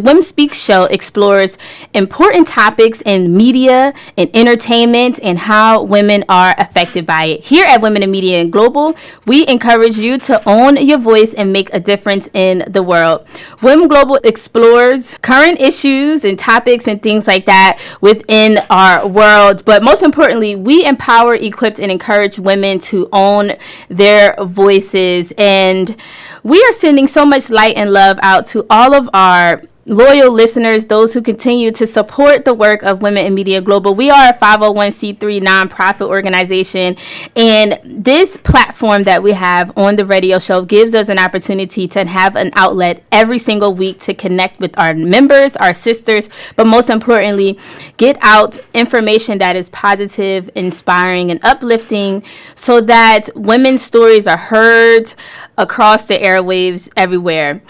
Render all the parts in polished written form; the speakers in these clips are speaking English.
WIM Speaks Show explores important topics in media and entertainment and how women are affected by it. Here at Women in Media and Global, we encourage you to own your voice and make a difference in the world. WIM Global explores current issues and topics and things like that within our world. But most importantly, we empower, equip, and encourage women to own their voices. And we are sending so much light and love out to all of our loyal listeners, those who continue to support the work of Women in Media Global. We are a 501c3 nonprofit organization, and this platform that we have on the radio show gives us an opportunity to have an outlet every single week to connect with our members, our sisters, but most importantly, get out information that is positive, inspiring, and uplifting so that women's stories are heard across the airwaves everywhere.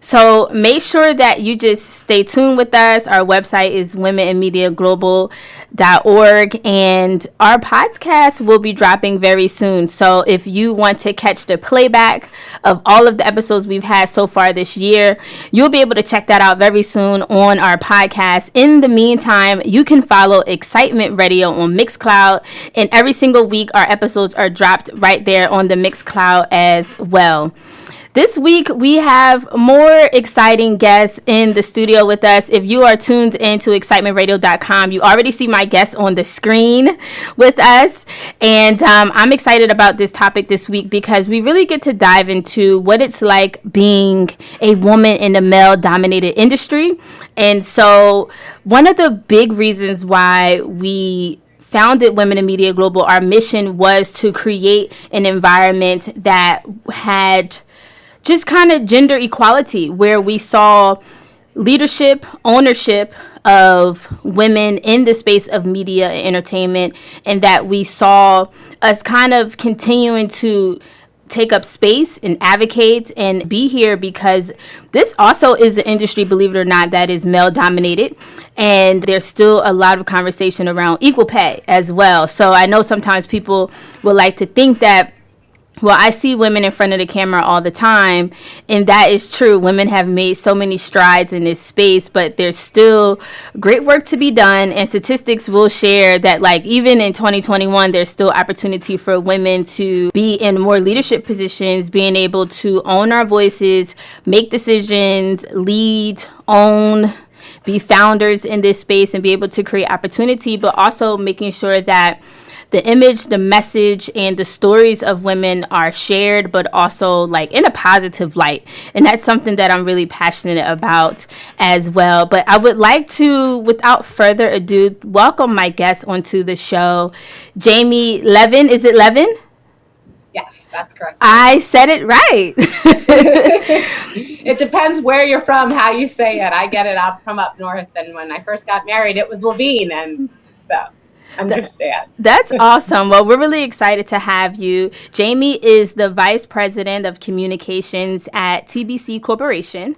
So make sure that you just stay tuned with us. Our website is womeninmediaglobal.org, and our podcast will be dropping very soon. So if you want to catch the playback of all of the episodes we've had so far this year, you'll be able to check that out very soon on our podcast. In the meantime, you can follow Excitement Radio on Mixcloud, and every single week our episodes are dropped right there on the Mixcloud as well. This week, we have more exciting guests in the studio with us. If you are tuned into excitementradio.com, you already see my guests on the screen with us. And I'm excited about this topic this week because we really get to dive into what it's like being a woman in a male-dominated industry. And so one of the big reasons why we founded Women in Media Global, our mission was to create an environment that had just kind of gender equality, where we saw leadership, ownership of women in the space of media and entertainment, and that we saw us kind of continuing to take up space and advocate and be here, because this also is an industry, believe it or not, that is male dominated, and there's still a lot of conversation around equal pay as well. So I know sometimes people would like to think that, well, I see women in front of the camera all the time, and that is true. Women have made so many strides in this space, but there's still great work to be done, and statistics will share that, like, even in 2021, there's still opportunity for women to be in more leadership positions, being able to own our voices, make decisions, lead, own, be founders in this space, and be able to create opportunity, but also making sure that the image, the message, and the stories of women are shared, but also like in a positive light. And that's something that I'm really passionate about as well. But I would like to, without further ado, welcome my guest onto the show, Jamie Levin. Is it Levin? Yes, that's correct. I said it right. It depends where you're from, how you say it. I get it from up north, and when I first got married, it was Levine, and so understand. That's awesome. Well, we're really excited to have you. Jamie is the Vice President of Communications at TBC Corporation.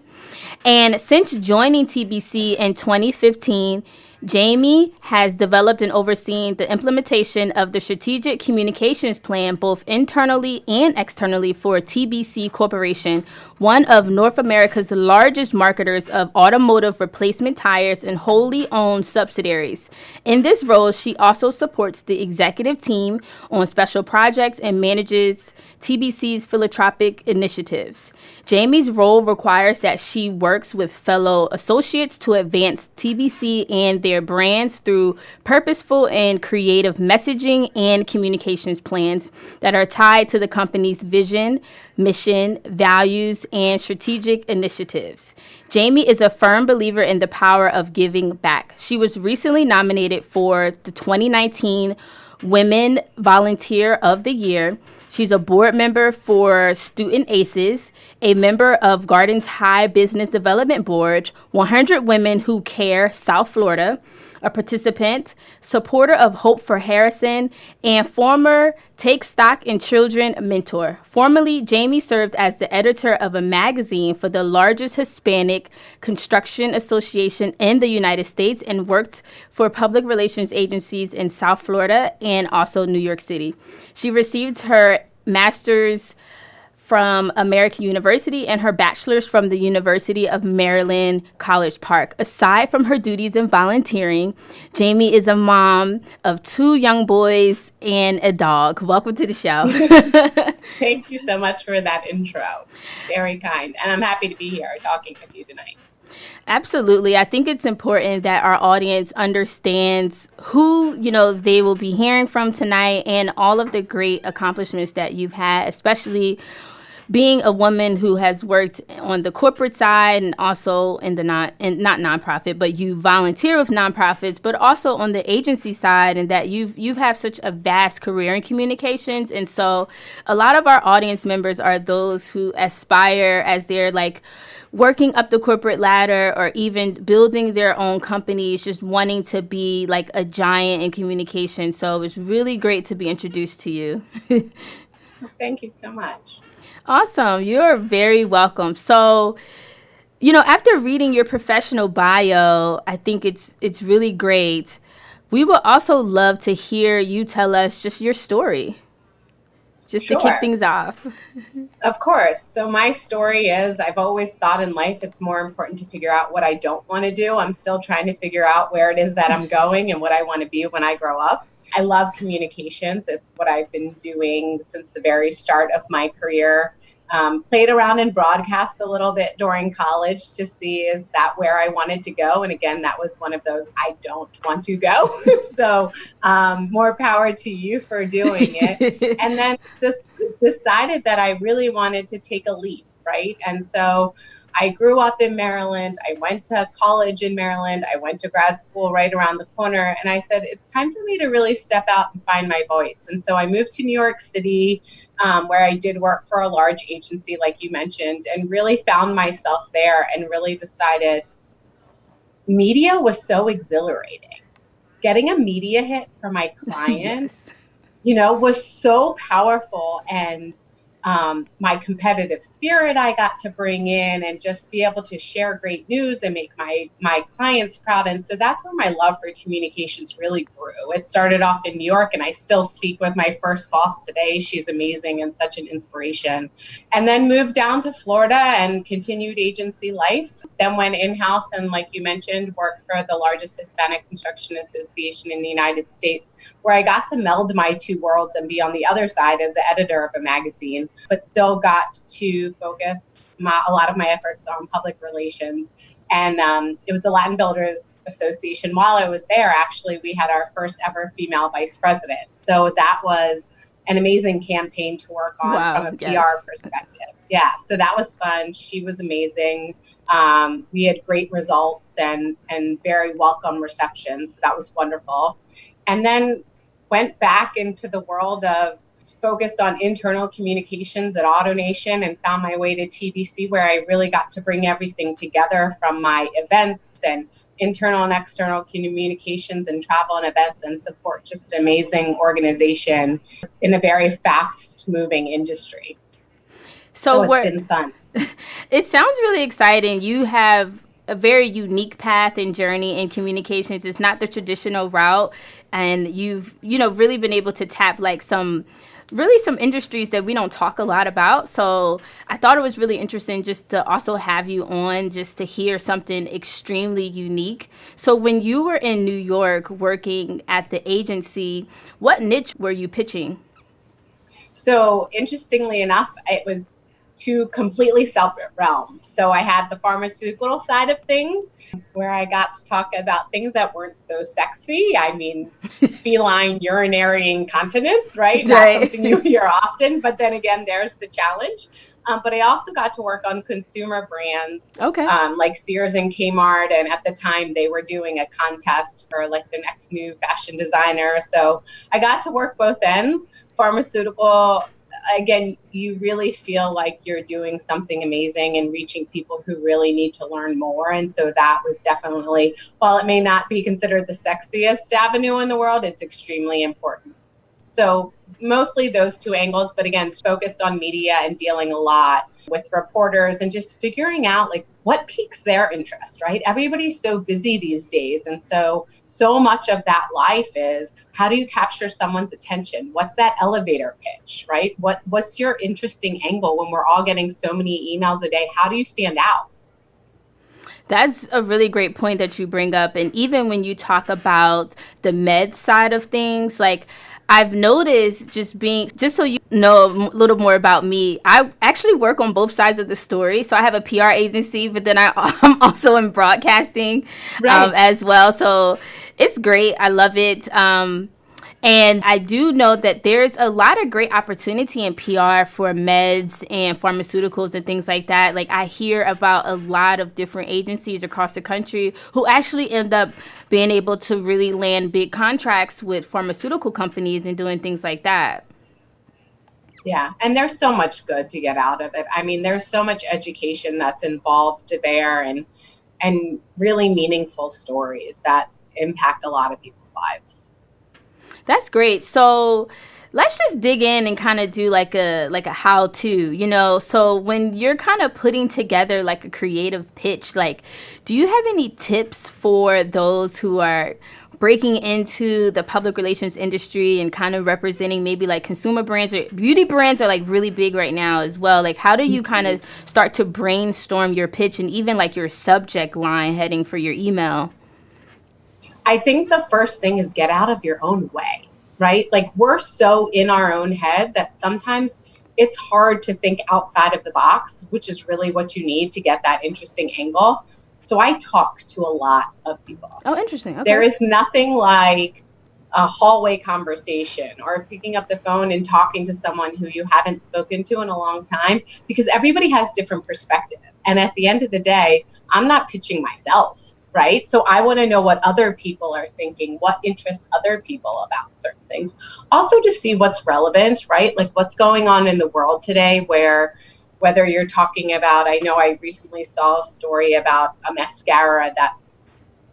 And since joining TBC in 2015, Jamie has developed and overseen the implementation of the Strategic Communications Plan, both internally and externally, for TBC Corporation, one of North America's largest marketers of automotive replacement tires and wholly owned subsidiaries. In this role, she also supports the executive team on special projects and manages TBC's philanthropic initiatives. Jamie's role requires that she works with fellow associates to advance TBC and their brands through purposeful and creative messaging and communications plans that are tied to the company's vision, mission, values, and strategic initiatives. Jamie is a firm believer in the power of giving back. She was recently nominated for the 2019 Women Volunteer of the Year. She's a board member for Student ACES, a member of Gardens High Business Development Board, 100 Women Who Care South Florida, a participant, supporter of Hope for Harrison, and former Take Stock in Children mentor. Formerly, Jamie served as the editor of a magazine for the largest Hispanic construction association in the United States and worked for public relations agencies in South Florida and also New York City. She received her master's from American University and her bachelor's from the University of Maryland, College Park. Aside from her duties in volunteering, Jamie is a mom of 2 young boys and a dog. Welcome to the show. Thank you so much for that intro. Very kind. And I'm happy to be here talking with you tonight. Absolutely. I think it's important that our audience understands who, they will be hearing from tonight and all of the great accomplishments that you've had, especially being a woman who has worked on the corporate side and also in the not nonprofit, but you volunteer with nonprofits, but also on the agency side, and that you've have such a vast career in communications. And so a lot of our audience members are those who aspire as they're like working up the corporate ladder or even building their own companies, just wanting to be like a giant in communication. So it's really great to be introduced to you. Thank you so much. Awesome. You're very welcome. So, after reading your professional bio, I think it's really great. We would also love to hear you tell us just your story, just Sure. to kick things off. Of course. So my story is I've always thought in life it's more important to figure out what I don't want to do. I'm still trying to figure out where it is that I'm going and what I want to be when I grow up. I love communications. It's what I've been doing since the very start of my career. Played around in broadcast a little bit during college to see is that where I wanted to go. And again, that was one of those I don't want to go. So more power to you for doing it. And then just decided that I really wanted to take a leap, right? And so I grew up in Maryland. I went to college in Maryland. I went to grad school right around the corner. And I said, it's time for me to really step out and find my voice. And so I moved to New York City, where I did work for a large agency, like you mentioned, and really found myself there and really decided media was so exhilarating. Getting a media hit for my clients, was so powerful. And my competitive spirit I got to bring in and just be able to share great news and make my clients proud. And so that's where my love for communications really grew. It started off in New York, and I still speak with my first boss today. She's amazing and such an inspiration. And then moved down to Florida and continued agency life. Then went in-house and, like you mentioned, worked for the largest Hispanic construction association in the United States, where I got to meld my 2 worlds and be on the other side as the editor of a magazine, but still got to focus a lot of my efforts on public relations. And it was the Latin Builders Association. While I was there, actually, we had our first ever female vice president. So that was an amazing campaign to work on from a PR perspective. Yeah, so that was fun. She was amazing. We had great results and very welcome reception. So that was wonderful. And then went back into the world of focused on internal communications at AutoNation and found my way to TBC, where I really got to bring everything together from my events and internal and external communications and travel and events and support just an amazing organization in a very fast moving industry. So it's been fun. It sounds really exciting. You have a very unique path and journey in communications. It's not the traditional route. And you've, really been able to tap like some industries that we don't talk a lot about. So I thought it was really interesting just to also have you on, just to hear something extremely unique. So when you were in New York working at the agency, what niche were you pitching? So interestingly enough, it was 2 completely separate realms. So I had the pharmaceutical side of things, where I got to talk about things that weren't so sexy. I mean, feline urinary incontinence, right? Not something you hear often, but then again, there's the challenge. But I also got to work on consumer brands, like Sears and Kmart. And at the time, they were doing a contest for like the next new fashion designer. So I got to work both ends. Pharmaceutical, again, you really feel like you're doing something amazing and reaching people who really need to learn more. And so that was definitely, while it may not be considered the sexiest avenue in the world, it's extremely important. So mostly those 2 angles, but again, focused on media and dealing a lot with reporters and just figuring out like what piques their interest, right? Everybody's so busy these days. And so much of that life is, how do you capture someone's attention? What's that elevator pitch, right? What's your interesting angle when we're all getting so many emails a day? How do you stand out? That's a really great point that you bring up. And even when you talk about the med side of things, like I've noticed just so you know a little more about me, I actually work on both sides of the story. So I have a PR agency, but then I'm also in broadcasting as well. So it's great. I love it. And I do know that there's a lot of great opportunity in PR for meds and pharmaceuticals and things like that. Like I hear about a lot of different agencies across the country who actually end up being able to really land big contracts with pharmaceutical companies and doing things like that. Yeah, and there's so much good to get out of it. I mean, there's so much education that's involved there and really meaningful stories that impact a lot of people's lives. That's great. So let's just dig in and kind of do like a how-to, So when you're kind of putting together like a creative pitch, like, do you have any tips for those who are breaking into the public relations industry and kind of representing maybe like consumer brands or beauty brands are like really big right now as well? Like, how do you kind of start to brainstorm your pitch and even like your subject line heading for your email? I think the first thing is get out of your own way, right? Like we're so in our own head that sometimes it's hard to think outside of the box, which is really what you need to get that interesting angle. So I talk to a lot of people. Oh, interesting. Okay. There is nothing like a hallway conversation or picking up the phone and talking to someone who you haven't spoken to in a long time, because everybody has different perspective. And at the end of the day, I'm not pitching myself. Right? So I want to know what other people are thinking, what interests other people about certain things. Also to see what's relevant, right? Like what's going on in the world today, where whether you're talking about, I know I recently saw a story about a mascara that's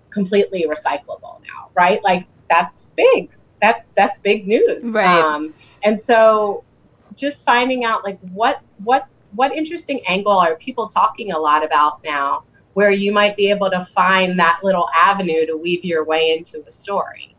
completely recyclable now, right? Like that's big. That's big news. Right. And so just finding out like what interesting angle are people talking a lot about now, where you might be able to find that little avenue to weave your way into a story.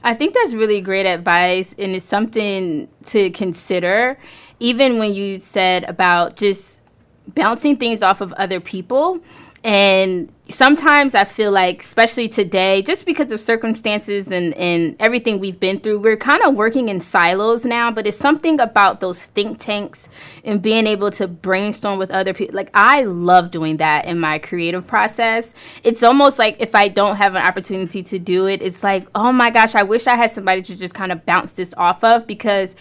I think that's really great advice, and it's something to consider. Even when you said about just bouncing things off of other people. And sometimes I feel like, especially today, just because of circumstances and everything we've been through, we're kind of working in silos now, but it's something about those think tanks and being able to brainstorm with other people. Like, I love doing that in my creative process. It's almost like if I don't have an opportunity to do it, it's like, oh my gosh, I wish I had somebody to just kind of bounce this off of, because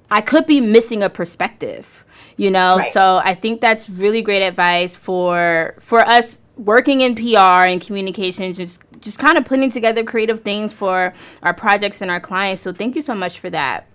I could be missing a perspective. Right. So I think that's really great advice for us working in PR and communications, just kind of putting together creative things for our projects and our clients. So thank you so much for that.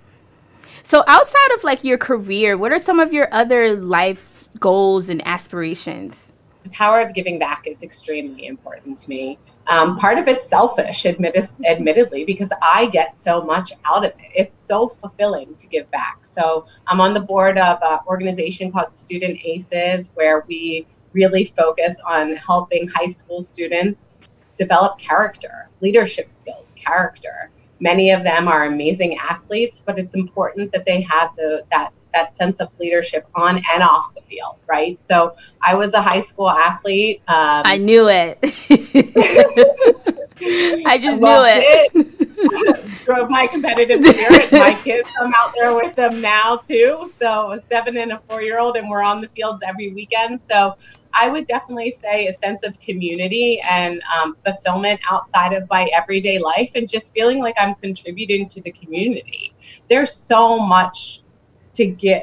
So outside of like your career, what are some of your other life goals and aspirations? The power of giving back is extremely important to me. Part of it's selfish, admittedly, because I get so much out of it. It's so fulfilling to give back. So I'm on the board of an organization called Student ACEs, where we really focus on helping high school students develop character, leadership skills, character. Many of them are amazing athletes, but it's important that they have that sense of leadership on and off the field, right? So I was a high school athlete. I knew it. I just knew it. Drove my competitive spirit. My kids, I'm out there with them now too. So a 7 and a 4-year-old, and we're on the fields every weekend. So I would definitely say a sense of community and fulfillment outside of my everyday life, and just feeling like I'm contributing to the community. There's so much to give.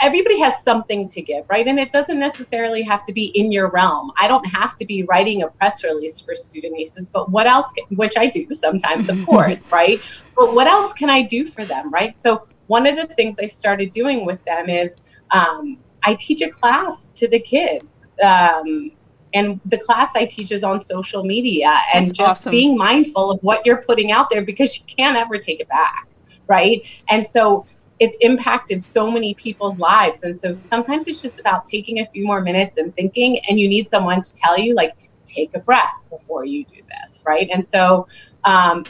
Everybody has something to give, right? And it doesn't necessarily have to be in your realm. I don't have to be writing a press release for Student ACEs, but what else, which I do sometimes, of course, right? But what else can I do for them, right? So one of the things I started doing with them is I teach a class to the kids. And the class I teach is on social media, and That's just awesome. Being mindful of what you're putting out there, because you can't ever take it back, right? And so it's impacted so many people's lives. And so sometimes it's just about taking a few more minutes and thinking, and you need someone to tell you, like, take a breath before you do this, right? And so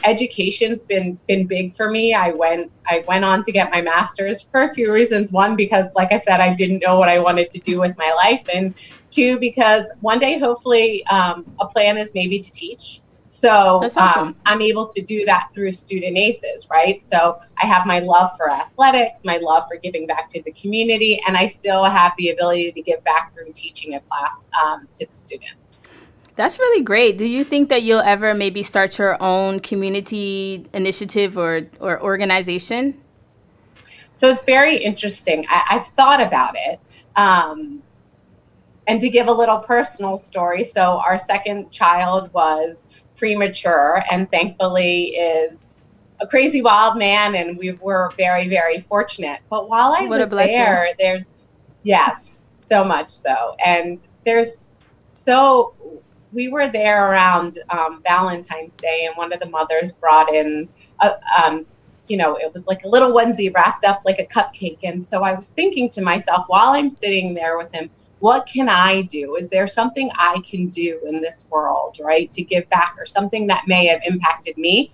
education's been big for me. I went on to get my master's for a few reasons. One, because like I said, I didn't know what I wanted to do with my life, and two, because one day, hopefully, a plan is maybe to teach. So That's awesome. I'm able to do that through student ACEs, right? So I have my love for athletics, my love for giving back to the community, and I still have the ability to give back through teaching a class to the students. That's really great. Do you think that you'll ever maybe start your own community initiative or organization? So it's very interesting. I've thought about it. And to give a little personal story, so our second child was premature and thankfully is a crazy wild man, and we were very, very fortunate. But while I was there, yes, so much so. And we were there around Valentine's Day, and one of the mothers brought in it was like a little onesie wrapped up like a cupcake. And so I was thinking to myself, while I'm sitting there with him, what can I do? Is there something I can do in this world, right, to give back, or something that may have impacted me?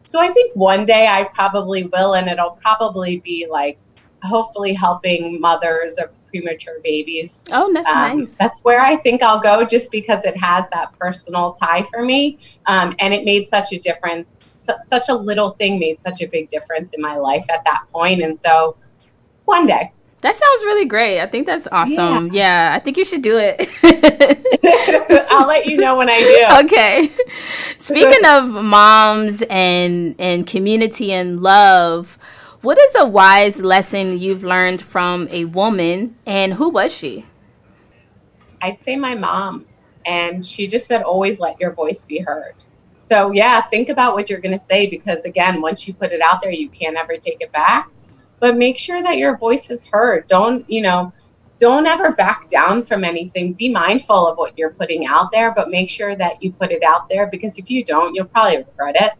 So I think one day I probably will, and it'll probably be like hopefully helping mothers of premature babies. Oh, that's nice. That's where I think I'll go, just because it has that personal tie for me. And it made such a difference. Such a little thing made such a big difference in my life at that point. And so one day. That sounds really great. I think that's awesome. Yeah, I think you should do it. I'll let you know when I do. Okay. Speaking of moms and community and love, what is a wise lesson you've learned from a woman, and who was she? I'd say my mom. And she just said, always let your voice be heard. So yeah, think about what you're going to say, because again, once you put it out there, you can't ever take it back. But make sure that your voice is heard. Don't ever back down from anything. Be mindful of what you're putting out there, but make sure that you put it out there, because if you don't, you'll probably regret it.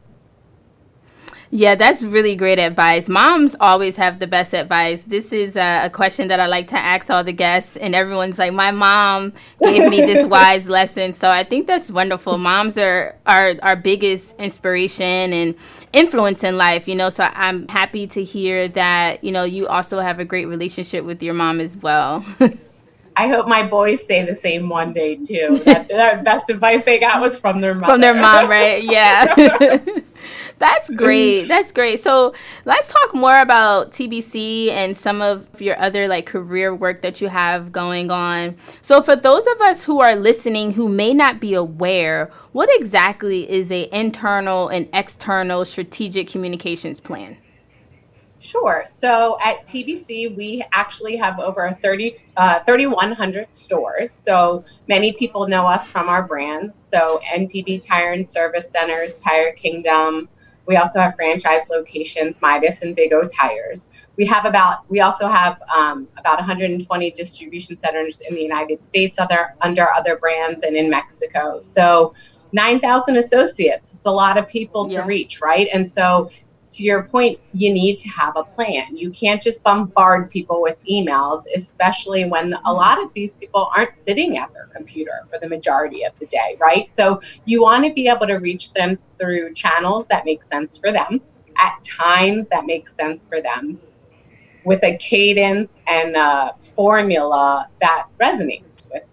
Yeah, that's really great advice. Moms always have the best advice. This is a question that I like to ask all the guests, and everyone's like, my mom gave me this wise lesson. So I think that's wonderful. Moms are our biggest inspiration and influence in life, so I'm happy to hear that, you also have a great relationship with your mom as well. I hope my boys say the same one day too. That the best advice they got was from their mother. From their mom, right? Yeah. That's great. That's great. So let's talk more about TBC and some of your other career work that you have going on. So for those of us who are listening who may not be aware, what exactly is an internal and external strategic communications plan? Sure. So at TBC, we actually have over 3,100 stores. So many people know us from our brands. So NTB Tire and Service Centers, Tire Kingdom. We also have franchise locations, Midas and Big O Tires. We also have about 120 distribution centers in the United States under other brands, and in Mexico. So 9,000 associates. It's a lot of people to reach, right? And so to your point, you need to have a plan. You can't just bombard people with emails, especially when a lot of these people aren't sitting at their computer for the majority of the day, right? So you want to be able to reach them through channels that make sense for them, at times that make sense for them, with a cadence and a formula that resonates with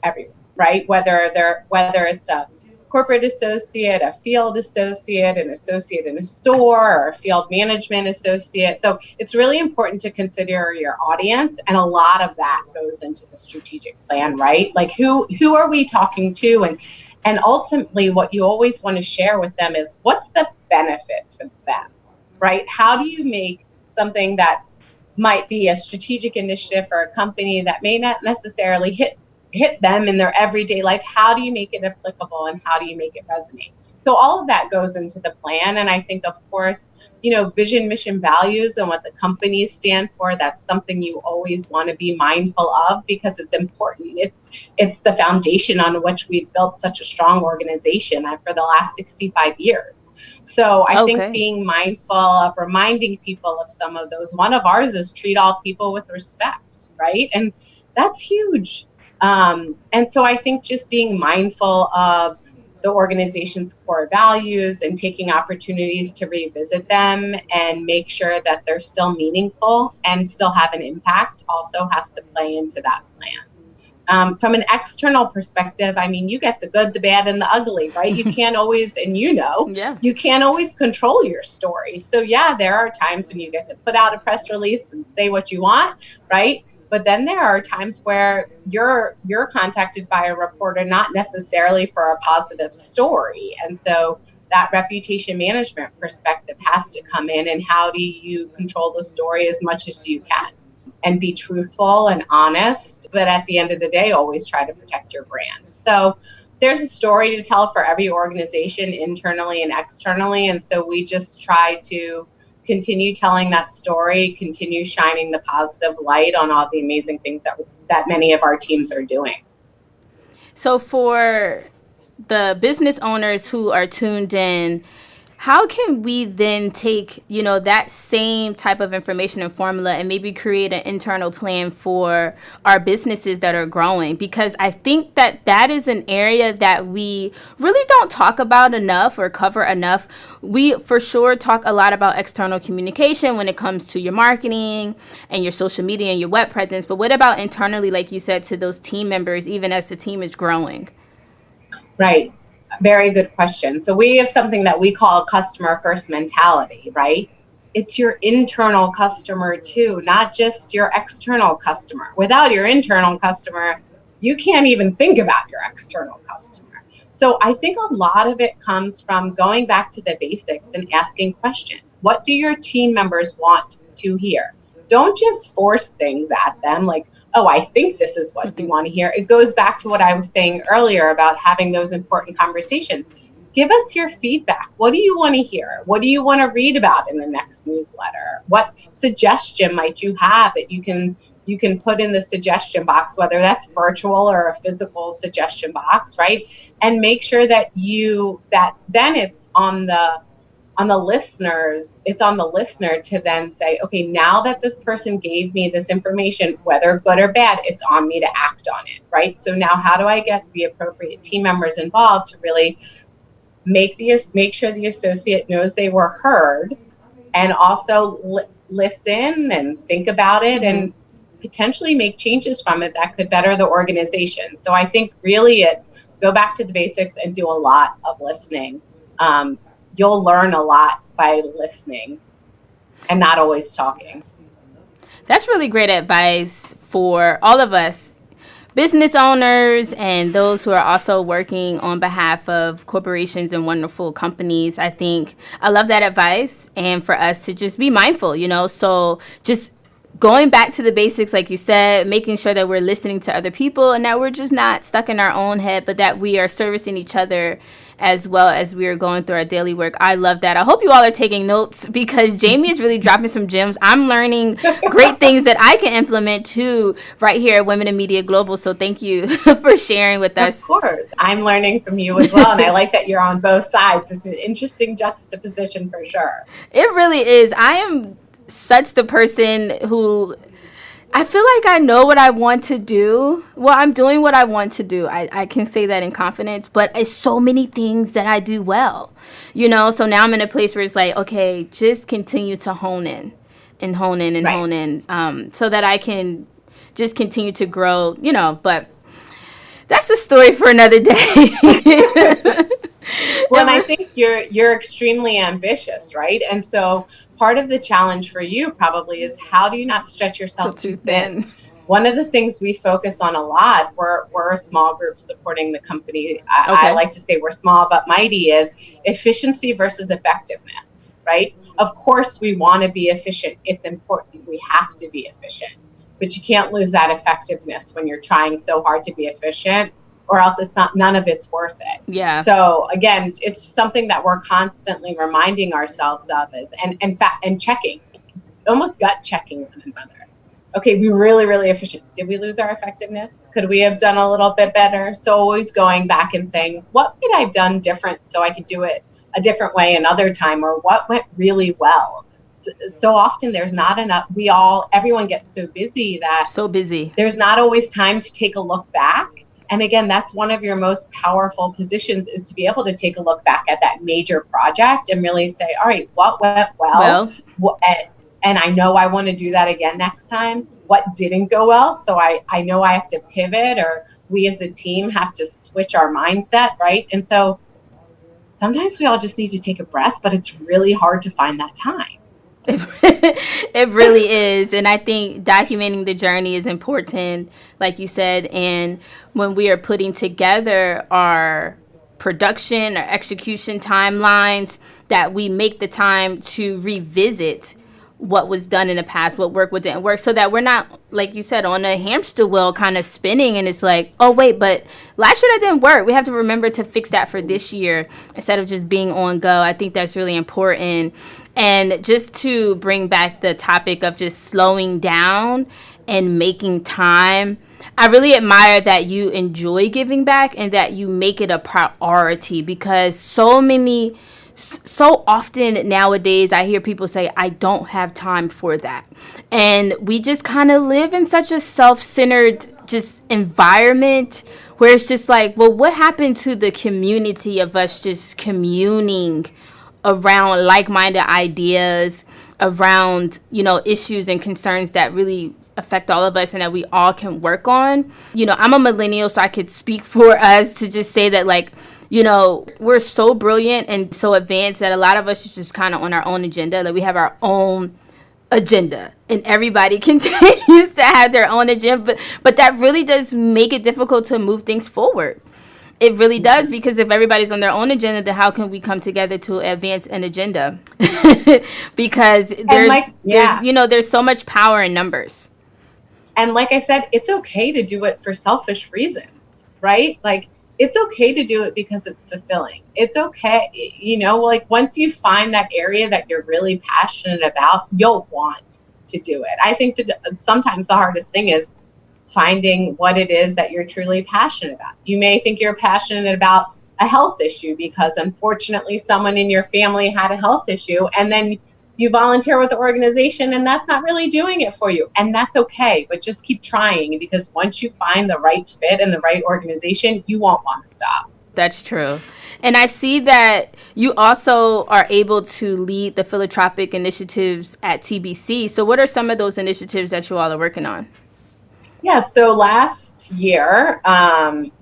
everyone, right? Whether it's a corporate associate, a field associate, an associate in a store, or a field management associate. So it's really important to consider your audience, and a lot of that goes into the strategic plan, right? Like who are we talking to, and ultimately what you always want to share with them is what's the benefit for them, right? How do you make something that might be a strategic initiative for a company that may not necessarily hit them in their everyday life? How do you make it applicable, and how do you make it resonate? So all of that goes into the plan. And I think, of course, vision, mission, values, and what the companies stand for, that's something you always want to be mindful of because it's important. It's the foundation on which we've built such a strong organization for the last 65 years. So I think being mindful of reminding people of some of those. One of ours is treat all people with respect, right? And that's huge. And so I think just being mindful of the organization's core values and taking opportunities to revisit them and make sure that they're still meaningful and still have an impact also has to play into that plan. From an external perspective, I mean, you get the good, the bad, and the ugly, right? You can't always, and you can't always control your story. So yeah, there are times when you get to put out a press release and say what you want, right? But then there are times where you're contacted by a reporter, not necessarily for a positive story. And so that reputation management perspective has to come in, and how do you control the story as much as you can and be truthful and honest, but at the end of the day, always try to protect your brand. So there's a story to tell for every organization, internally and externally. And so we just try to continue telling that story, continue shining the positive light on all the amazing things that many of our teams are doing. So for the business owners who are tuned in, how can we then take, that same type of information and formula and maybe create an internal plan for our businesses that are growing? Because I think that is an area that we really don't talk about enough or cover enough. We for sure talk a lot about external communication when it comes to your marketing and your social media and your web presence. But what about internally, like you said, to those team members, even as the team is growing? Right. Very good question. So we have something that we call customer first mentality, right? It's your internal customer too, not just your external customer. Without your internal customer, you can't even think about your external customer. So I think a lot of it comes from going back to the basics and asking questions. What do your team members want to hear? Don't just force things at them like, oh, I think this is what you want to hear. It goes back to what I was saying earlier about having those important conversations. Give us your feedback. What do you want to hear? What do you want to read about in the next newsletter? What suggestion might you have that you can put in the suggestion box, whether that's virtual or a physical suggestion box, right? And make sure that then it's on the listeners, it's on the listener to then say, okay, now that this person gave me this information, whether good or bad, it's on me to act on it, right? So now how do I get the appropriate team members involved to really make sure the associate knows they were heard, and also listen and think about it and potentially make changes from it that could better the organization. So I think really it's go back to the basics and do a lot of listening. You'll learn a lot by listening and not always talking. That's really great advice for all of us, business owners and those who are also working on behalf of corporations and wonderful companies. I think I love that advice, and for us to just be mindful, so just going back to the basics, like you said, making sure that we're listening to other people and that we're just not stuck in our own head, but that we are servicing each other as well as we are going through our daily work. I love that. I hope you all are taking notes because Jamie is really dropping some gems. I'm learning great things that I can implement too right here at Women in Media Global. So thank you for sharing with us. Of course. I'm learning from you as well. And I like that you're on both sides. It's an interesting juxtaposition for sure. It really is. I am such the person who I feel like I know what I want to do. Well, I'm doing what I want to do. I can say that in confidence, but it's so many things that I do well, so now I'm in a place where it's like, okay, just continue to hone in so that I can just continue to grow, but that's a story for another day. Well, and I think you're extremely ambitious, right? And so part of the challenge for you probably is how do you not stretch yourself too thin? One of the things we focus on a lot, we're a small group supporting the company. I like to say we're small but mighty, is efficiency versus effectiveness, right? Of course, we want to be efficient. It's important. We have to be efficient. But you can't lose that effectiveness when you're trying so hard to be efficient. or else it's not, none of it's worth it. Yeah. So again, it's something that we're constantly reminding ourselves of and checking, almost gut checking one another. Okay, we really, really efficient. Did we lose our effectiveness? Could we have done a little bit better? So always going back and saying, what could I have done different so I could do it a different way another time, or what went really well? So often there's not enough, everyone gets so busy there's not always time to take a look back. And again, that's one of your most powerful positions, is to be able to take a look back at that major project and really say, all right, what went well? And I know I want to do that again next time. What didn't go well? So I know I have to pivot, or we as a team have to switch our mindset, right? And so sometimes we all just need to take a breath, but it's really hard to find that time. It really is. And I think documenting the journey is important, like you said. And when we are putting together our production or execution timelines, that we make the time to revisit what was done in the past, what worked, what didn't work, so that we're not, like you said, on a hamster wheel kind of spinning, and it's like, oh wait, but last year that didn't work. We have to remember to fix that for this year instead of just being on go. I think that's really important. And just to bring back the topic of just slowing down and making time, I really admire that you enjoy giving back and that you make it a priority, because so often nowadays I hear people say, I don't have time for that. And we just kind of live in such a self-centered just environment where it's just like, well, what happened to the community of us just communing around like-minded ideas, around, issues and concerns that really affect all of us and that we all can work on? I'm a millennial, so I could speak for us to just say that, like, we're so brilliant and so advanced that a lot of us is just kind of on our own agenda. Like, we have our own agenda, and everybody continues to have their own agenda. But that really does make it difficult to move things forward. It really does, because if everybody's on their own agenda, then how can we come together to advance an agenda? Because there's so much power in numbers. And like I said, it's okay to do it for selfish reasons, right? Like, it's okay to do it because it's fulfilling. It's okay, like, once you find that area that you're really passionate about, you'll want to do it. I think that sometimes the hardest thing is finding what it is that you're truly passionate about. You may think you're passionate about a health issue because unfortunately someone in your family had a health issue, and then you volunteer with the organization and that's not really doing it for you. And that's okay, but just keep trying, because once you find the right fit and the right organization, you won't want to stop. That's true. And I see that you also are able to lead the philanthropic initiatives at TBC. So what are some of those initiatives that you all are working on? Yeah, so last year,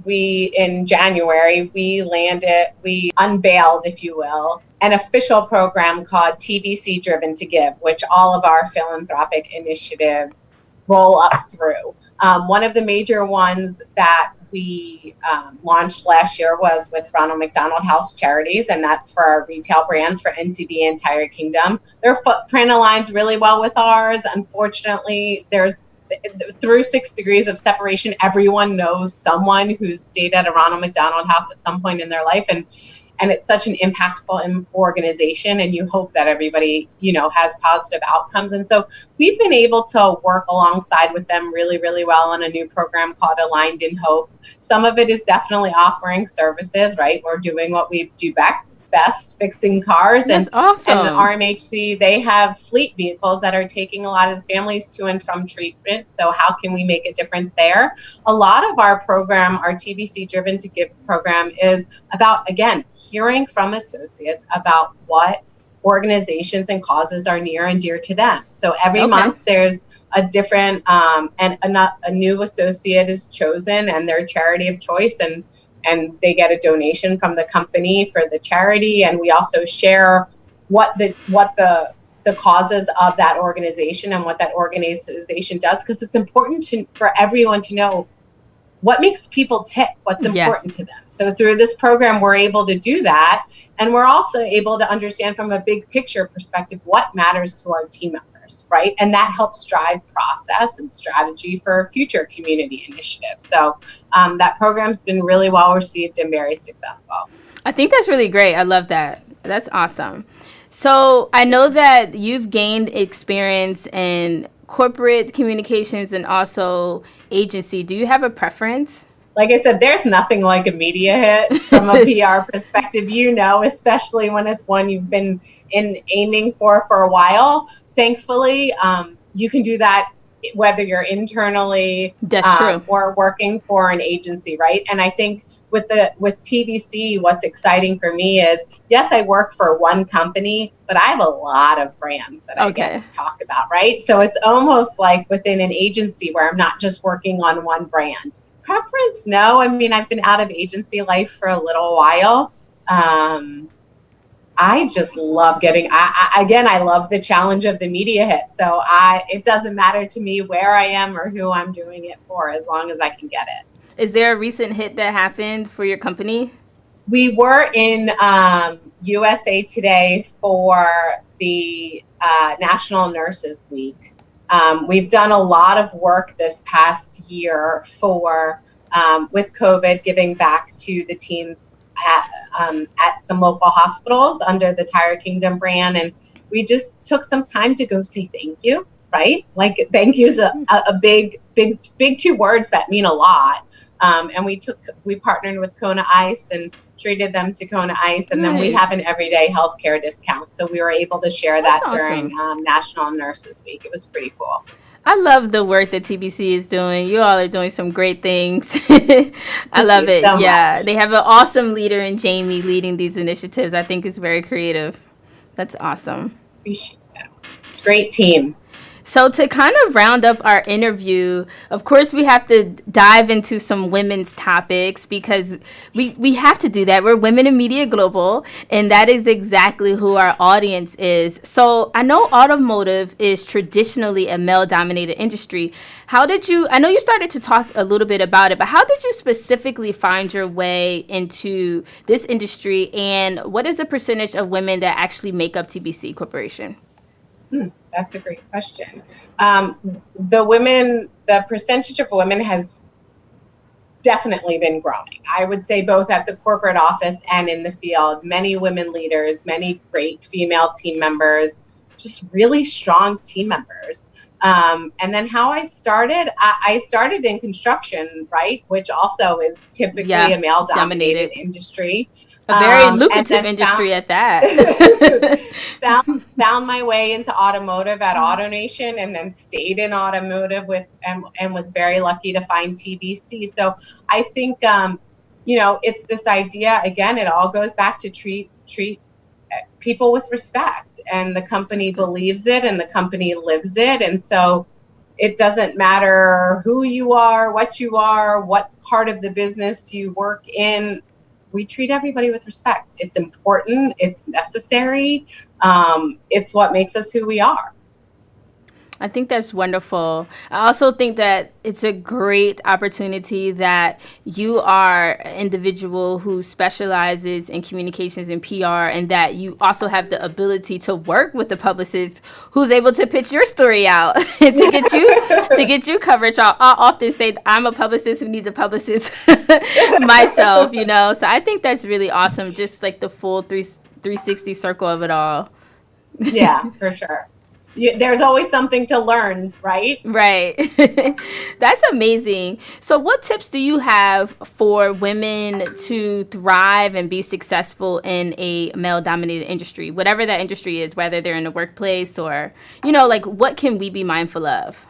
in January, we unveiled, if you will, an official program called TBC Driven to Give, which all of our philanthropic initiatives roll up through. One of the major ones that we launched last year was with Ronald McDonald House Charities, and that's for our retail brands for NCB Entire Kingdom. Their footprint aligns really well with ours. Unfortunately, through 6 degrees of separation, everyone knows someone who's stayed at a Ronald McDonald House at some point in their life, and it's such an impactful organization, and you hope that everybody, has positive outcomes. And so we've been able to work alongside with them really, really well on a new program called Aligned in Hope. Some of it is definitely offering services, right? We're doing what we do best, fixing cars. That's awesome. And the RMHC, they have fleet vehicles that are taking a lot of the families to and from treatment. So how can we make a difference there? A lot of our program, our TBC Driven to Give program, is about, again, hearing from associates about what organizations and causes are near and dear to them. So every month there's a different, and a new associate is chosen and their charity of choice, and they get a donation from the company for the charity. And we also share what the causes of that organization and what that organization does, because it's important for everyone to know what makes people tick, what's important to them. So through this program, we're able to do that. And we're also able to understand from a big picture perspective what matters to our team members. partners, right? And that helps drive process and strategy for future community initiatives. So that program's been really well received and very successful. I think that's really great. I love that. That's awesome. So I know that you've gained experience in corporate communications and also agency. Do you have a preference? Like I said, there's nothing like a media hit from a PR perspective, especially when it's one you've been aiming for a while. Thankfully, you can do that whether you're internally or working for an agency, right? And I think with TBC, what's exciting for me is, yes, I work for one company, but I have a lot of brands that I get to talk about, right? So it's almost like within an agency where I'm not just working on one brand. Preference? No. I mean, I've been out of agency life for a little while. I just love I love the challenge of the media hit. So it doesn't matter to me where I am or who I'm doing it for, as long as I can get it. Is there a recent hit that happened for your company? We were in USA Today for the National Nurses Week. We've done a lot of work this past year with COVID, giving back to the teams at some local hospitals under the Tire Kingdom brand. And we just took some time to go say thank you, right? Like, thank you is a big two words that mean a lot. And we partnered with Kona Ice and treated them to Kona Ice. And then we have an everyday healthcare discount. So we were able to share that during National Nurses Week. It was pretty cool. I love the work that TBC is doing. You all are doing some great things. I love it. So much. They have an awesome leader in Jamie leading these initiatives. I think it's very creative. That's awesome. Appreciate that. Great team. So to kind of round up our interview, of course, we have to dive into some women's topics because we have to do that. We're Women in Media Global, and that is exactly who our audience is. So I know automotive is traditionally a male-dominated industry. I know you started to talk a little bit about it, but how did you specifically find your way into this industry, and what is the percentage of women that actually make up TBC Corporation? That's a great question. The percentage of women has definitely been growing. I would say both at the corporate office and in the field. Many women leaders, many great female team members, just really strong team members. And then how I started in construction, right? Which also is typically a male-dominated industry. A very lucrative industry at that. found my way into automotive at AutoNation, and then stayed in automotive and was very lucky to find TBC. So I think, it's this idea, again, it all goes back to treat people with respect, and the company believes it and the company lives it. And so it doesn't matter who you are, what part of the business you work in. We treat everybody with respect. It's important. It's necessary. It's what makes us who we are. I think that's wonderful. I also think that it's a great opportunity that you are an individual who specializes in communications and PR, and that you also have the ability to work with the publicist who's able to pitch your story out to get you coverage. I'll often say I'm a publicist who needs a publicist myself, So I think that's really awesome. Just like the full 360 circle of it all. Yeah, for sure. There's always something to learn, right? Right. That's amazing. So what tips do you have for women to thrive and be successful in a male-dominated industry, whatever that industry is, whether they're in the workplace or, what can we be mindful of?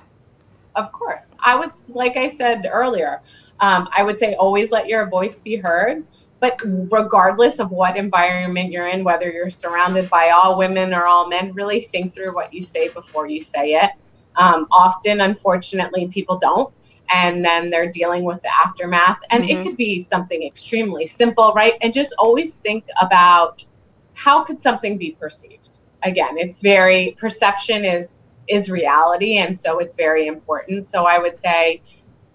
Of course. Like I said earlier, I would say always let your voice be heard. But regardless of what environment you're in, whether you're surrounded by all women or all men, really think through what you say before you say it. Often, unfortunately, people don't. And then they're dealing with the aftermath. And it could be something extremely simple, right? And just always think about how could something be perceived? Again, perception is reality. And so it's very important. So I would say,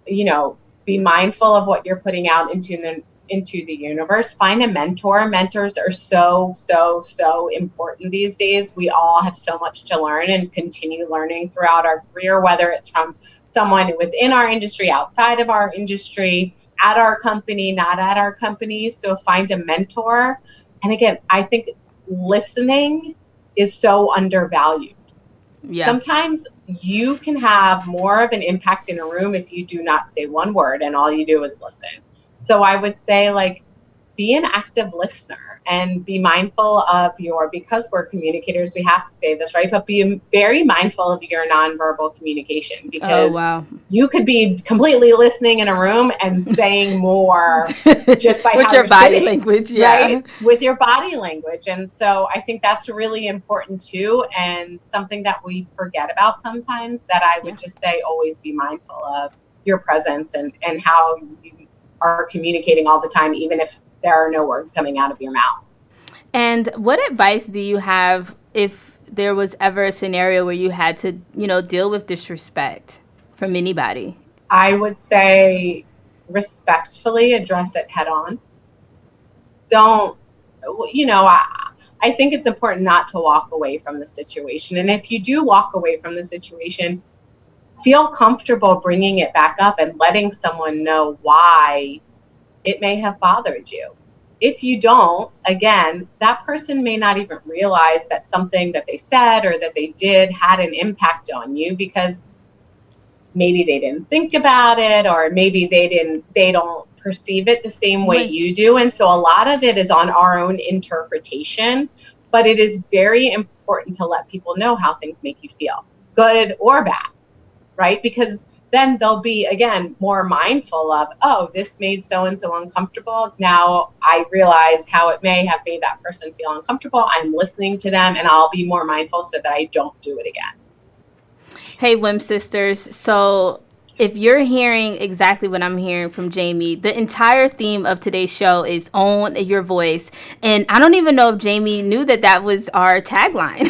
be mindful of what you're putting out into into the universe. Find a mentor. Mentors are so, so, so important these days. We all have so much to learn and continue learning throughout our career, whether it's from someone within our industry, outside of our industry, at our company, not at our company. So find a mentor. And again, I think listening is so undervalued. Yeah. Sometimes you can have more of an impact in a room if you do not say one word and all you do is listen. So I would say, like, be an active listener and be mindful of because we're communicators, we have to say this, right? But be very mindful of your nonverbal communication, because you could be completely listening in a room and saying more just by with how your body sitting, language, right? With your body language. And so I think that's really important too, and something that we forget about sometimes, that I would just say always be mindful of your presence and how you are communicating all the time, even if there are no words coming out of your mouth. And what advice do you have if there was ever a scenario where you had to, deal with disrespect from anybody? I would say respectfully address it head on. I think it's important not to walk away from the situation. And if you do walk away from the situation, feel comfortable bringing it back up and letting someone know why it may have bothered you. If you don't, again, that person may not even realize that something that they said or that they did had an impact on you, because maybe they didn't think about it, or maybe they don't perceive it the same way you do. And so a lot of it is on our own interpretation, but it is very important to let people know how things make you feel, good or bad, right? Because then they'll be, again, more mindful of, oh, this made so-and-so uncomfortable. Now I realize how it may have made that person feel uncomfortable. I'm listening to them, and I'll be more mindful so that I don't do it again. Hey, WIM sisters. So if you're hearing exactly what I'm hearing from Jamie, the entire theme of today's show is own your voice. And I don't even know if Jamie knew that was our tagline.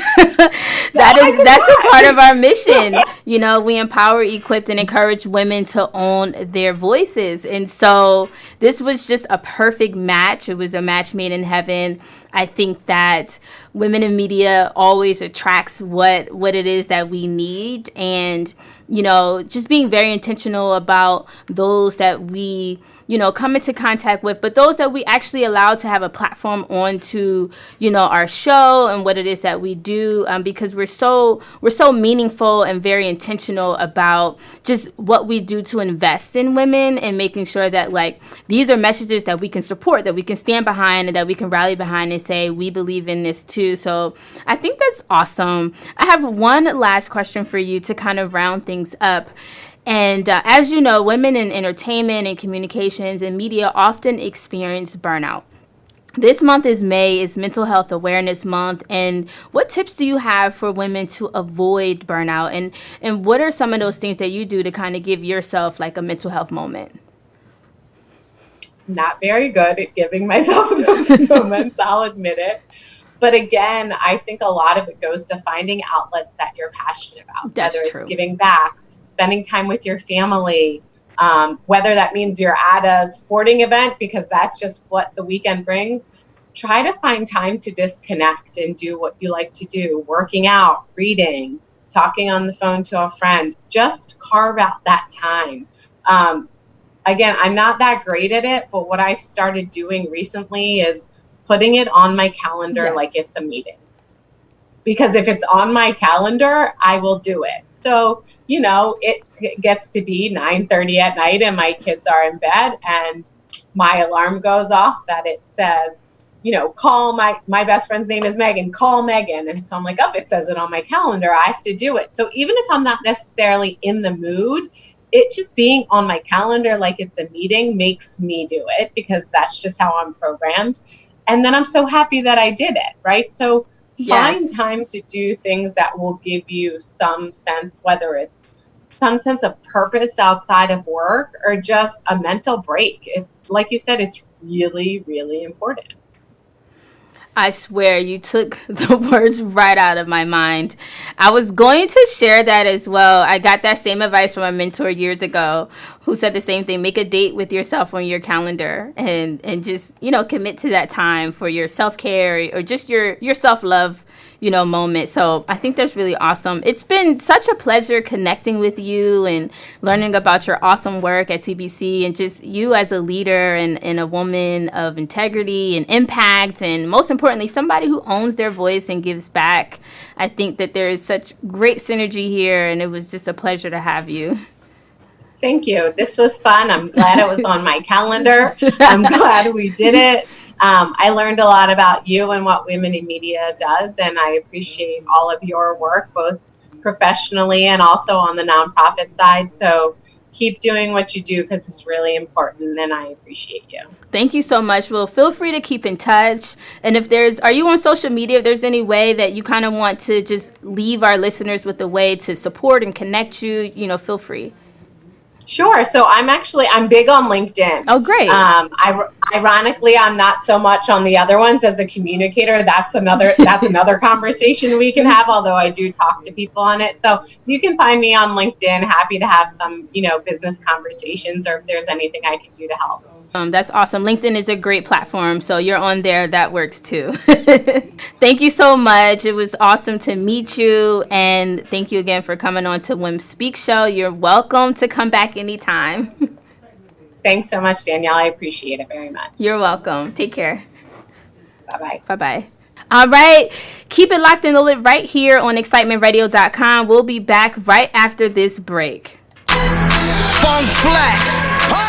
That's a part of our mission. We empower, equip, and encourage women to own their voices. And so this was just a perfect match. It was a match made in heaven. I think that women in media always attracts what it is that we need, and just being very intentional about those that we come into contact with, but those that we actually allow to have a platform onto our show and what it is that we do, because we're so meaningful and very intentional about just what we do to invest in women, and making sure that, like, these are messages that we can support, that we can stand behind, and that we can rally behind and say we believe in this too. So I think that's awesome. I have one last question for you to kind of round things up. And as you know, women in entertainment and communications and media often experience burnout. This month is Mental Health Awareness Month. And what tips do you have for women to avoid burnout? And what are some of those things that you do to kind of give yourself like a mental health moment? Not very good at giving myself those moments, I'll admit it. But again, I think a lot of it goes to finding outlets that you're passionate about. That's whether true. It's giving back, spending time with your family, whether that means you're at a sporting event because that's just what the weekend brings. Try to find time to disconnect and do what you like to do, working out, reading, talking on the phone to a friend. Just carve out that time. Again, I'm not that great at it, but what I've started doing recently is putting it on my calendar like it's a meeting. Because if it's on my calendar, I will do it. So, it gets to be 9:30 at night and my kids are in bed and my alarm goes off that it says, call my best friend's name is Megan, call Megan. And so I'm like, it says it on my calendar. I have to do it. So even if I'm not necessarily in the mood, it just being on my calendar like it's a meeting makes me do it, because that's just how I'm programmed. And then I'm so happy that I did it, right? So find time to do things that will give you some sense, whether it's some sense of purpose outside of work or just a mental break. It's like you said, it's really, really important. I swear you took the words right out of my mind. I was going to share that as well. I got that same advice from a mentor years ago who said the same thing. Make a date with yourself on your calendar and just, commit to that time for your self-care or just your self-love, moment. So I think that's really awesome. It's been such a pleasure connecting with you and learning about your awesome work at TBC and just you as a leader and a woman of integrity and impact, and most importantly, somebody who owns their voice and gives back. I think that there is such great synergy here, and it was just a pleasure to have you. Thank you. This was fun. I'm glad it was on my calendar. I'm glad we did it. I learned a lot about you and what Women in Media does, and I appreciate all of your work, both professionally and also on the nonprofit side. So keep doing what you do because it's really important, and I appreciate you. Thank you so much. Well, feel free to keep in touch. And are you on social media? If there's any way that you kind of want to just leave our listeners with a way to support and connect you, feel free. Sure. So I'm big on LinkedIn. Oh, great. Ironically, I'm not so much on the other ones as a communicator. That's another conversation we can have, although I do talk to people on it. So you can find me on LinkedIn. Happy to have some, business conversations, or if there's anything I can do to help. That's awesome. LinkedIn is a great platform. So you're on there. That works too. Thank you so much. It was awesome to meet you. And thank you again for coming on to WIM Speaks Show. You're welcome to come back anytime. Thanks so much, Danielle. I appreciate it very much. You're welcome. Take care. Bye-bye. Bye-bye. All right. Keep it locked and loaded right here on excitementradio.com. We'll be back right after this break. Funk Flex.